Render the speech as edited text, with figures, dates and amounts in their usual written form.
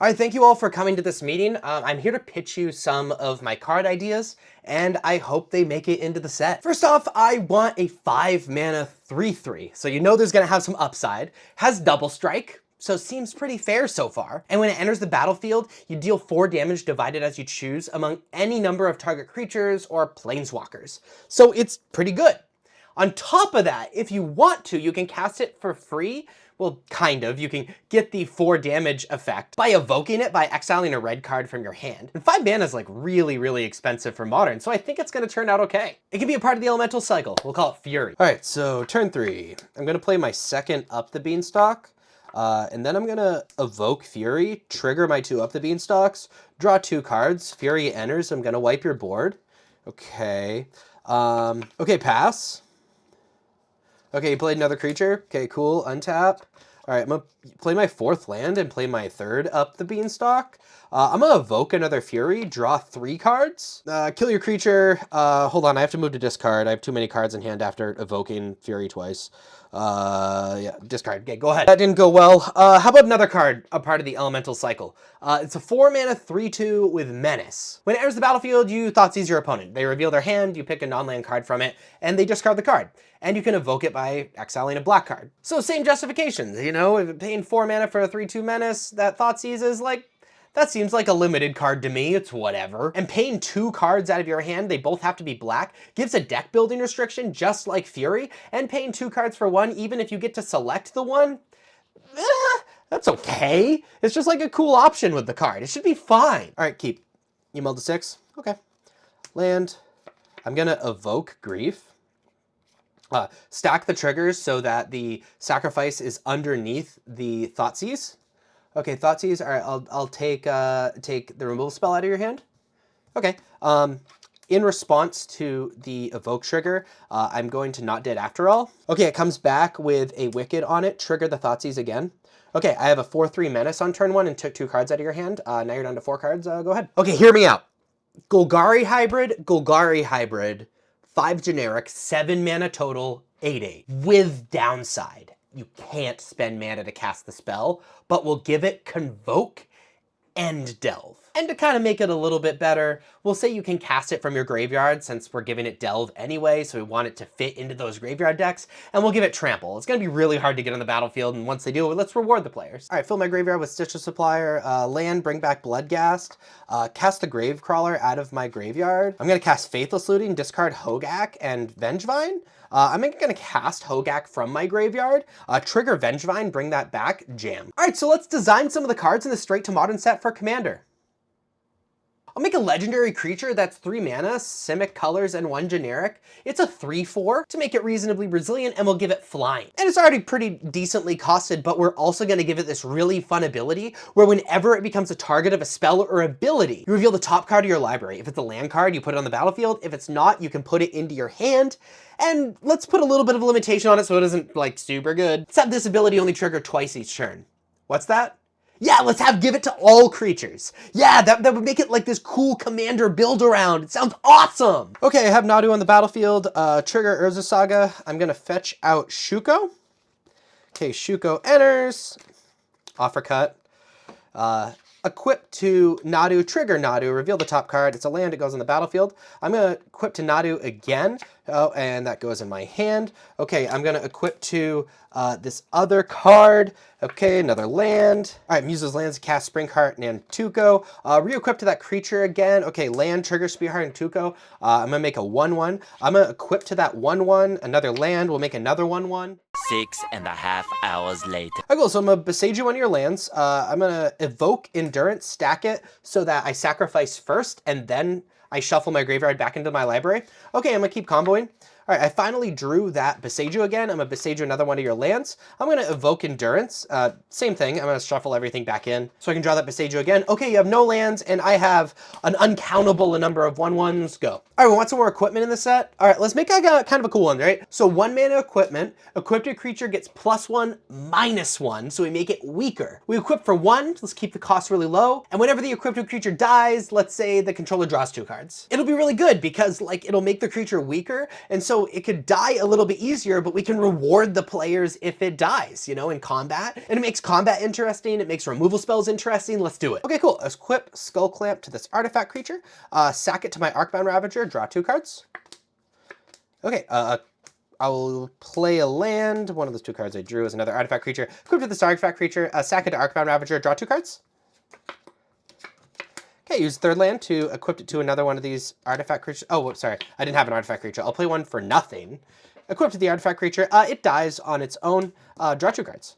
All right, thank you all for coming to this meeting. I'm here to pitch you some of my card ideas, and I hope they make it into the set. First off, I want a 5 mana 3/3, so you know there's gonna have some upside. Has double strike, so seems pretty fair so far. And when it enters the battlefield, you deal 4 damage divided as you choose among any number of target creatures or planeswalkers. So it's pretty good. On top of that, if you want to, you can cast it for free. Well, kind of. You can get the 4 damage effect by evoking it by exiling a red card from your hand. And 5 mana is like really, really expensive for Modern, so I think it's gonna turn out okay. It can be a part of the elemental cycle. We'll call it Fury. All right, so turn 3. I'm gonna play my second Up the Beanstalk, and then I'm gonna evoke Fury, trigger my 2 Up the Beanstalks, draw 2 cards. Fury enters, I'm gonna wipe your board. Okay, okay, pass. Okay, you played another creature. Okay, cool, untap. All right, I'm gonna play my 4th land and play my 3rd Up the Beanstalk. I'm gonna evoke another Fury, draw 3 cards. Kill your creature. Hold on, I have to move to discard. I have too many cards in hand after evoking Fury twice. Yeah, discard. Okay, go ahead. That didn't go well. How about another card, a part of the elemental cycle? It's a 4 mana 3/2 with Menace. When it enters the battlefield, you Thoughtseize your opponent. They reveal their hand, you pick a non-land card from it, and they discard the card. And you can evoke it by exiling a black card. So same justifications, you know, if paying 4 mana for a 3/2 Menace that Thoughtseize is like, that seems like a limited card to me, it's whatever. And paying 2 cards out of your hand, they both have to be black, gives a deck building restriction just like Fury, and paying 2 cards for 1, even if you get to select the one, that's okay. It's just like a cool option with the card. It should be fine. All right, keep. You mulled to 6? Okay. Land. I'm gonna evoke Grief. Stack the triggers so that the sacrifice is underneath the Thoughtseize. Okay, Thoughtseize. All right, I'll take the removal spell out of your hand. Okay. In response to the evoke trigger, I'm going to Not Dead After All. Okay, it comes back with a Wicked on it. Trigger the Thoughtseize again. Okay, I have a 4/3 Menace on turn 1 and took 2 cards out of your hand. Now you're down to 4 cards. Go ahead. Okay, hear me out. Golgari hybrid, 5 generic, 7 mana total, 8/8. With downside. You can't spend mana to cast the spell, but we'll give it Convoke and Delve. And to kind of make it a little bit better, we'll say you can cast it from your graveyard since we're giving it Delve anyway, so we want it to fit into those graveyard decks, and we'll give it Trample. It's gonna be really hard to get on the battlefield, and once they do, let's reward the players. All right, fill my graveyard with Stitch the Supplier, land, bring back Bloodghast, cast the Gravecrawler out of my graveyard. I'm gonna cast Faithless Looting, discard Hogaak and Vengevine. I'm gonna cast Hogaak from my graveyard, trigger Vengevine, bring that back, jam. All right, so let's design some of the cards in the Straight to Modern set for Commander. I'll make a legendary creature that's 3 mana, Simic colors, and 1 generic. It's a 3/4 to make it reasonably resilient, and we'll give it flying. And it's already pretty decently costed, but we're also gonna give it this really fun ability where whenever it becomes a target of a spell or ability, you reveal the top card of your library. If it's a land card, you put it on the battlefield. If it's not, you can put it into your hand. And let's put a little bit of a limitation on it so it isn't like super good. Let's have this ability only trigger twice each turn. What's that? Yeah, let's give it to all creatures. Yeah, that would make it like this cool Commander build around. It sounds awesome. Okay, I have Nadu on the battlefield. Trigger Urza Saga. I'm gonna fetch out Shuko. Okay, Shuko enters. Offer cut. Equip to Nadu, trigger Nadu, reveal the top card. It's a land, it goes on the battlefield. I'm gonna equip to Nadu again. Oh, and that goes in my hand. Okay, I'm gonna equip to this other card. Okay, another land. All right, use those lands to cast Springheart and Nantuko. Re-equip to that creature again. Okay, land, trigger Spearheart and Tuco. I'm gonna make a 1/1. I'm gonna equip to that 1/1, another land. We'll make another 1/1. 6.5 hours later. Okay, cool. So I'm gonna besage you one of your lands. I'm gonna evoke Endurance, stack it so that I sacrifice first and then I shuffle my graveyard back into my library. Okay, I'm gonna keep comboing. All right, I finally drew that Besage You again. I'm gonna Besage You another one of your lands. I'm gonna evoke Endurance. Same thing, I'm gonna shuffle everything back in so I can draw that Besage You again. Okay, you have no lands and I have an uncountable number of 1/1s, go. All right, we want some more equipment in the set. All right, let's make kind of a cool one, right? So 1 mana equipment, equipped creature gets +1, -1, so we make it weaker. We equip for 1, let's keep the cost really low. And whenever the equipped creature dies, let's say the controller draws 2 cards. It'll be really good because like it'll make the creature weaker. And so so it could die a little bit easier, but we can reward the players if it dies, you know, in combat. And it makes combat interesting. It makes removal spells interesting. Let's do it. Okay, cool. Equip Skullclamp to this artifact creature. Sack it to my Arcbound Ravager. Draw 2 cards. Okay, I'll play a land. One of those 2 cards I drew is another artifact creature. Equip to this artifact creature. Sack it to Arcbound Ravager. Draw 2 cards. Okay, use 3rd land to equip it to another one of these artifact creatures. Oh, whoops, sorry. I didn't have an artifact creature. I'll play one for nothing. Equip to the artifact creature. It dies on its own. Draw 2 cards.